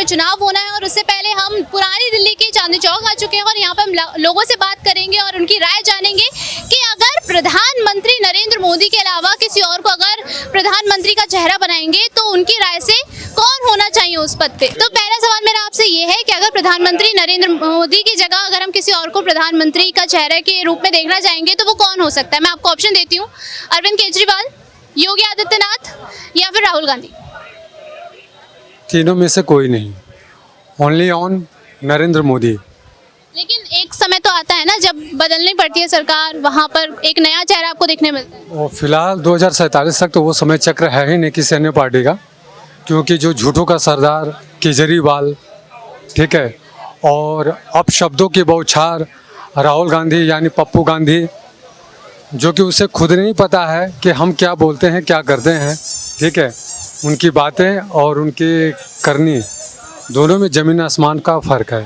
चुनाव होना है और उससे पहले हम पुरानी दिल्ली के चांदनी चौक आ चुके हैं और यहाँ पर हम लोगों से बात करेंगे और उनकी राय जानेंगे कि अगर प्रधानमंत्री नरेंद्र मोदी के अलावा किसी और को अगर प्रधानमंत्री का चेहरा बनाएंगे तो उनकी राय से कौन होना चाहिए उस पद पे। तो पहला सवाल मेरा आपसे ये है कि अगर प्रधानमंत्री नरेंद्र मोदी की जगह अगर हम किसी और को प्रधानमंत्री का चेहरे के रूप में देखना चाहेंगे तो वो कौन हो सकता है। मैं आपको ऑप्शन देती हूँ, अरविंद केजरीवाल, योगी आदित्यनाथ या फिर राहुल गांधी। तीनों में से कोई नहीं, ओनली ऑन नरेंद्र मोदी। लेकिन एक समय तो आता है ना जब बदलनी पड़ती है सरकार, वहाँ पर एक नया चेहरा आपको देखने मिलता है। और फिलहाल 2047 तक तो वो समय चक्र है ही नहीं किसी अन्य पार्टी का, क्योंकि जो झूठों का सरदार केजरीवाल, ठीक है, और अपशब्दों की बौछार राहुल गांधी यानी पप्पू गांधी, जो कि उसे खुद नहीं पता है कि हम क्या बोलते हैं क्या करते हैं, ठीक है। उनकी बातें और उनकी करनी दोनों में ज़मीन आसमान का फ़र्क है,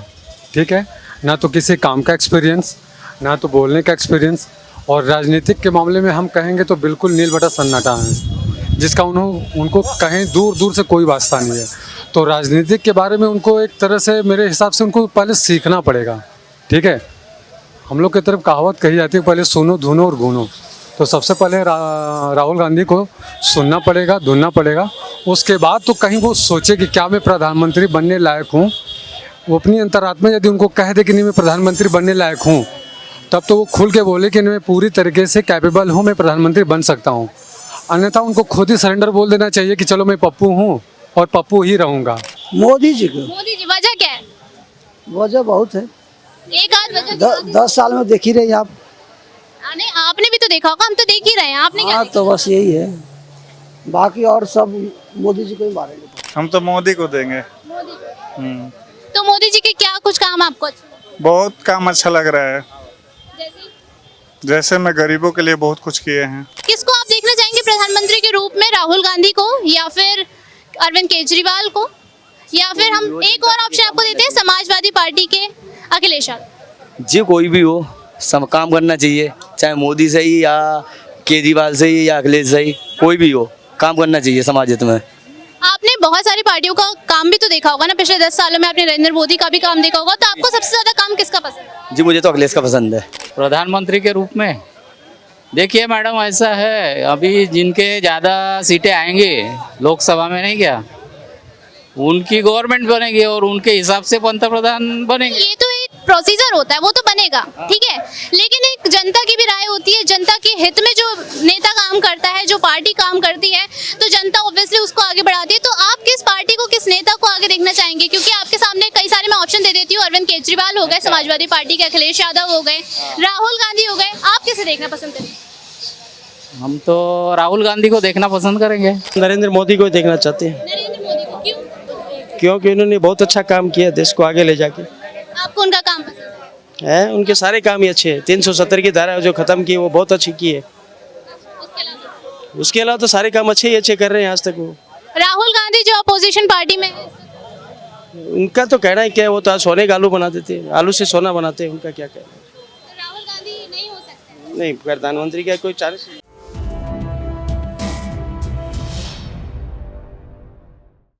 ठीक है। ना तो किसी काम का एक्सपीरियंस, ना तो बोलने का एक्सपीरियंस, और राजनीतिक के मामले में हम कहेंगे तो बिल्कुल नील बटा सन्नाटा है, जिसका उनको कहीं दूर दूर से कोई वास्ता नहीं है। तो राजनीतिक के बारे में उनको एक तरह से मेरे हिसाब से उनको पहले सीखना पड़ेगा, ठीक है। हम लोग की तरफ कहावत कही जाती है पहले सुनो धुनो और गुनो, तो सबसे पहले राहुल गांधी को सुनना पड़ेगा, धुनना पड़ेगा। उसके बाद तो कहीं वो सोचे कि क्या मैं प्रधानमंत्री बनने लायक हूँ। वो अपनी अंतरात्मा यदि उनको कह दे कि नहीं मैं प्रधानमंत्री बनने लायक हूँ, तब तो वो खुल के बोले कि मैं पूरी तरीके से कैपेबल हूँ, मैं प्रधानमंत्री बन सकता हूँ। अन्यथा उनको खुद ही सरेंडर बोल देना चाहिए कि चलो मैं पप्पू हूँ और पप्पू ही रहूँगा। मोदी जी वजह क्या है? वजह बहुत है, एक आध वजह 10 साल में देख ही रहे हैं आप। नहीं, आपने भी तो देखा होगा, हम तो देख ही रहे हैं, आपने क्या हाँ, तो बस यही है, बाकी और सब मोदी जी को ही मारेंगे। हम तो मोदी को देंगे। मोदी को। तो मोदी जी के क्या कुछ काम आपको अच्छे लगे? बहुत काम अच्छा लग रहा है, जैसे जैसे मैं गरीबों के लिए बहुत कुछ किए हैं। किसको आप देखना चाहेंगे प्रधानमंत्री के रूप में, राहुल गांधी को या फिर अरविंद केजरीवाल को, या फिर हम एक और ऑप्शन आपको देते हैं समाजवादी पार्टी के अखिलेश यादव। जी कोई भी हो, सब काम करना चाहिए, चाहे मोदी से ही या केजरीवाल से ही या अखिलेश से ही, कोई भी हो काम करना चाहिए समाज हित में। आपने बहुत सारी पार्टियों का काम भी तो देखा होगा ना, पिछले 10 सालों में आपने नरेंद्र मोदी का भी काम देखा होगा, तो आपको सबसे ज्यादा काम किसका पसंद है? जी मुझे तो अखिलेश का पसंद है। प्रधानमंत्री के रूप में देखिए मैडम, ऐसा है अभी जिनके ज़्यादा सीटें आएंगी लोकसभा में, नहीं क्या उनकी गवर्नमेंट बनेगी और उनके हिसाब से पंतप्रधान बनेंगे। ये तो एक प्रोसीजर होता है, वो तो बनेगा, ठीक है, लेकिन एक जनता की भी राय होती है, जनता के हित में जो नेता काम करता है, जो पार्टी काम करती है, तो जनता ऑब्वियसली उसको आगे बढ़ाती है। तो आप किस पार्टी को, किस नेता को आगे देखना चाहेंगे? क्योंकि आपके सामने कई सारे मैं ऑप्शन दे देती हूँ, अरविंद केजरीवाल हो गए समाजवादी पार्टी के, अखिलेश यादव हो गए, राहुल गांधी हो गए, आप किसे देखना पसंद करेंगे? हम तो राहुल गांधी को देखना पसंद करेंगे। नरेंद्र मोदी को देखना चाहते हैं, नरेंद्र मोदी को क्यों? क्योंकि उन्होंने बहुत अच्छा काम किया देश को आगे ले जाके। आपको उनका काम पसंद है? है उनके सारे काम ही अच्छे हैं। 370 की धारा जो खत्म की वो बहुत अच्छी की है। उसके अलावा तो सारे काम अच्छे ही अच्छे कर रहे हैं आज तक वो। राहुल गांधी जो अपोजिशन पार्टी में है, उनका तो कहना ही क्या है, वो तो आज सोने का आलू बना देते हैं, आलू से सोना बनाते हैं, उनका क्या कहना है। राहुल गांधी नहीं हो सकते? नहीं, प्रधानमंत्री का कोई चांस